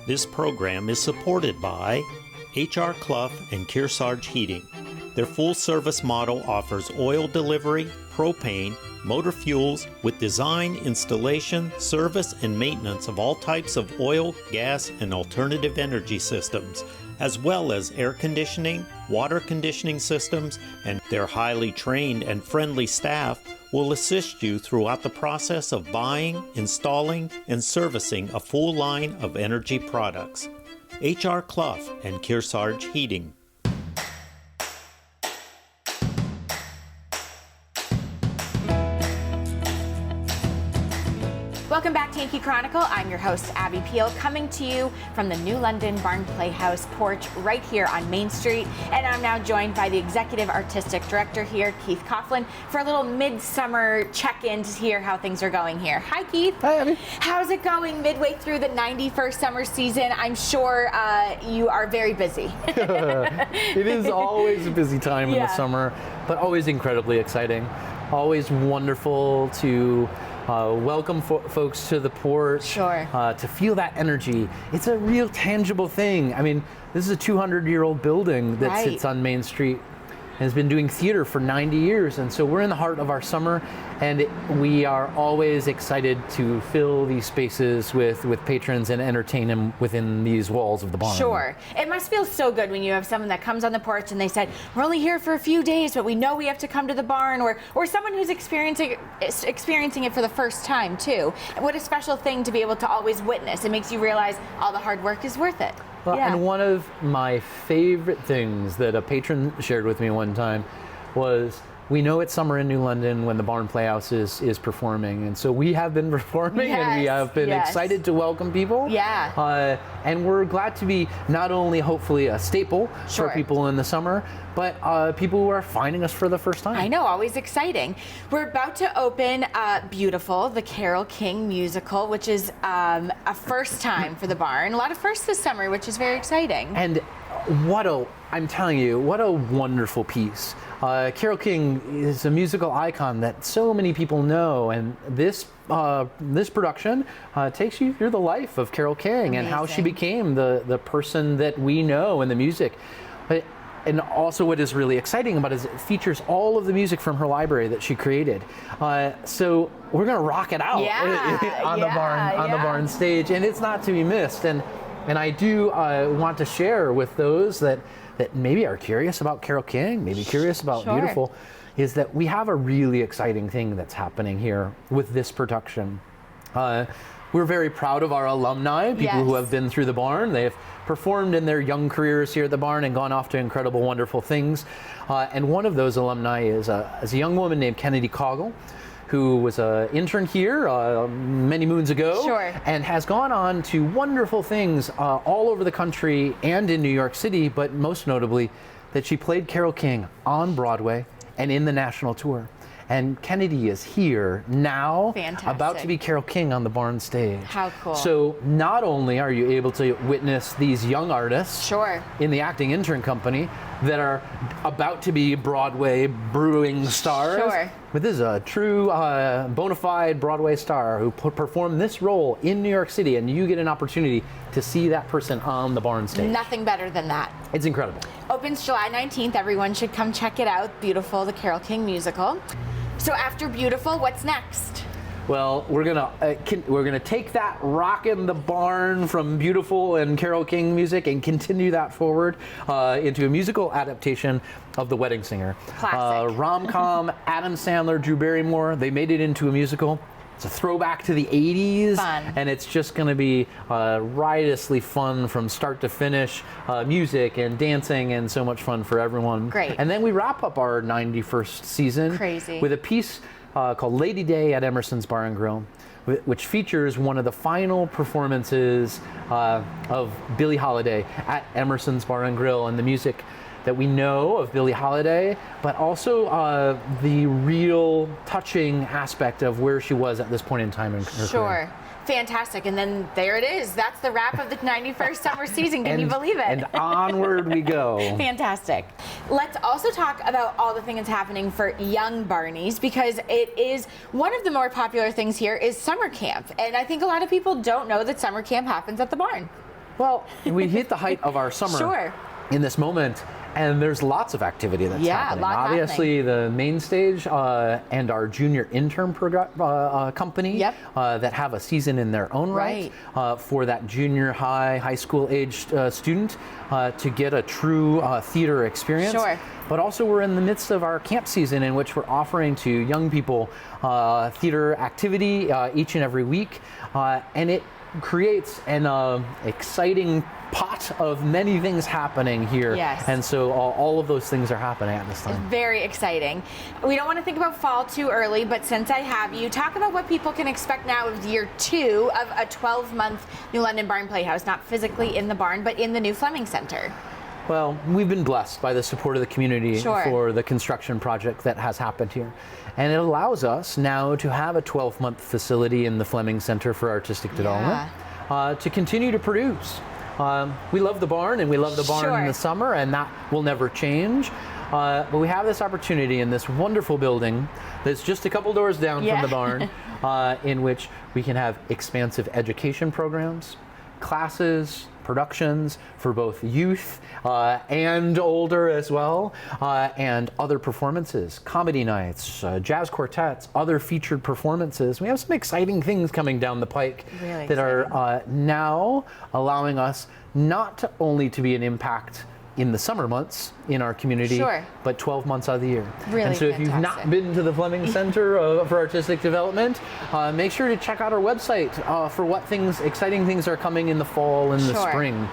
This program is supported by H.R. Clough and Kearsarge Heating. Their full-service model offers oil delivery, propane, motor fuels with design, installation, service, and maintenance of all types of oil, gas, and alternative energy systems, as well as air conditioning, water conditioning systems, and their highly trained and friendly staff will assist you throughout the process of buying, installing, and servicing a full line of energy products. H.R. Clough and Kearsarge Heating. Welcome back to Yankee Chronicle. I'm your host, Abby Peel, coming to you from the new London Barn Playhouse porch right here on Main Street. And I'm now joined by the Executive Artistic Director here, Keith Coughlin, for a little midsummer check-in to hear how things are going here. Hi, Keith. Hi, Abby. How's it going midway through the 91st summer season? I'm sure you are very busy. It is always a busy time in the summer, but always incredibly exciting. Always wonderful to welcome folks to the porch, to feel that energy. It's a real tangible thing. I mean, this is a 200-year-old building that sits on Main Street and has been doing theater for 90 years. And so we're in the heart of our summer, and we are always excited to fill these spaces with patrons and entertain them within these walls of the barn. Sure. It must feel so good when you have someone that comes on the porch and they said, we're only here for a few days, but we know we have to come to the barn, or someone who's experiencing it for the first time too. What a special thing to be able to always witness. It makes you realize all the hard work is worth it. Well, and one of my favorite things that a patron shared with me one time was, we know it's summer in New London when the Barn Playhouse is performing, and so we have been performing, and we have been excited to welcome people. And we're glad to be not only hopefully a staple for people in the summer, but people who are finding us for the first time. I know, always exciting. We're about to open Beautiful, the Carole King musical, which is a first time for the barn. A lot of firsts this summer, which is very exciting. And I'm telling you, what a wonderful piece. Carole King is a musical icon that so many people know, and this production takes you through the life of Carole King and how she became the person that we know in the music. And also what is really exciting about it is it features all of the music from her library that she created. So we're gonna rock it out on the barn stage, and it's not to be missed. And I do want to share with those that maybe are curious about Carole King, maybe curious about Beautiful, is that we have a really exciting thing that's happening here with this production. We're very proud of our alumni, people who have been through the barn. They have performed in their young careers here at the barn and gone off to incredible, wonderful things. And one of those alumni is a young woman named Kennedy Coughlin, who was an intern here many moons ago, and has gone on to wonderful things all over the country and in New York City, but most notably that she played Carole King on Broadway and in the national tour. And Kennedy is here now, about to be Carole King on the barn stage. How cool. So not only are you able to witness these young artists in the acting intern company that are about to be Broadway brewing stars, but this is a true bona fide Broadway star who performed this role in New York City, and you get an opportunity to see that person on the barn stage. Nothing better than that. It's incredible. Opens July 19th. Everyone should come check it out. Beautiful, the Carole King musical. So after Beautiful, what's next? Well, we're gonna take that rockin' the barn from Beautiful and Carole King music and continue that forward into a musical adaptation of The Wedding Singer. Classic. Rom-com, Adam Sandler, Drew Barrymore, they made it into a musical. It's a throwback to the 80s. Fun. And it's just gonna be riotously fun from start to finish. Music and dancing and so much fun for everyone. Great. And then we wrap up our 91st season with a piece called Lady Day at Emerson's Bar and Grill, which features one of the final performances of Billie Holiday at Emerson's Bar and Grill, and the music that we know of Billie Holiday, but also the real touching aspect of where she was at this point in time in her career. Fantastic. And then there it is. That's the wrap of the 91st summer season. Can you believe it? And onward we go. Fantastic. Let's also talk about all the things happening for young Barneys, because it is one of the more popular things here is summer camp. And I think a lot of people don't know that summer camp happens at the barn. Well, we hit the height of our summer Sure. in this moment, and there's lots of activity that's happening. lot Obviously, the main stage and our junior intern company Yep. that have a season in their own right, for that junior high school aged student to get a true theater experience. Sure. But also we're in the midst of our camp season in which we're offering to young people theater activity each and every week, and it creates an exciting pot of many things happening here. Yes. And so all of those things are happening at this time. Very exciting. We don't want to think about fall too early, but since I have you, talk about what people can expect now of year 2 of a 12-month New London Barn Playhouse, not physically in the barn, but in the new Fleming Center. Well, we've been blessed by the support of the community Sure. for the construction project that has happened here. And it allows us now to have a 12-month facility in the Fleming Center for Artistic Development to continue to produce. We love the barn, and we love the barn Sure. in the summer, and that will never change. But we have this opportunity in this wonderful building that's just a couple doors down from the barn, in which we can have expansive education programs, classes, productions for both youth and older as well, and other performances, comedy nights, jazz quartets, other featured performances. We have some exciting things coming down the pike that are now allowing us not only to be an impact in the summer months in our community, but 12 months out of the year. Really and so if you've not been to the Fleming Center for Artistic Development, make sure to check out our website for what exciting things are coming in the fall and the spring.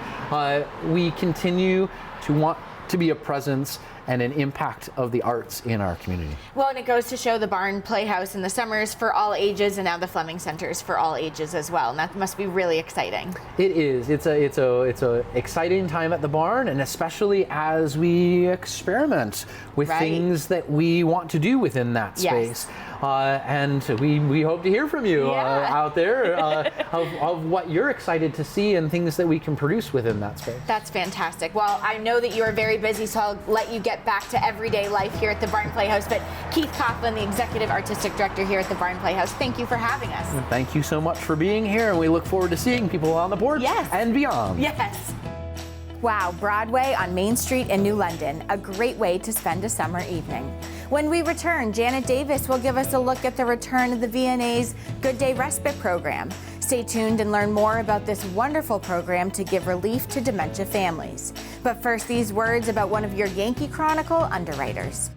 We continue to want to be a presence and an impact of the arts in our community. Well, and it goes to show the Barn Playhouse in the summers for all ages, and now the Fleming Center's for all ages as well, and that must be really exciting. It is. It's a exciting time at the barn, and especially as we experiment with things that we want to do within that space. And we hope to hear from you out there of what you're excited to see and things that we can produce within that space. That's fantastic. Well, I know that you are very busy, so I'll let you get back to everyday life here at the Barn Playhouse. But Keith Coughlin, the Executive Artistic Director here at the Barn Playhouse, thank you for having us. Thank you so much for being here, and we look forward to seeing people on the porch and beyond. Yes. Wow, Broadway on Main Street in New London, a great way to spend a summer evening. When we return, Janet Davis will give us a look at the return of the VNA's Good Day Respite program. Stay tuned and learn more about this wonderful program to give relief to dementia families. But first, these words about one of your Yankee Chronicle underwriters.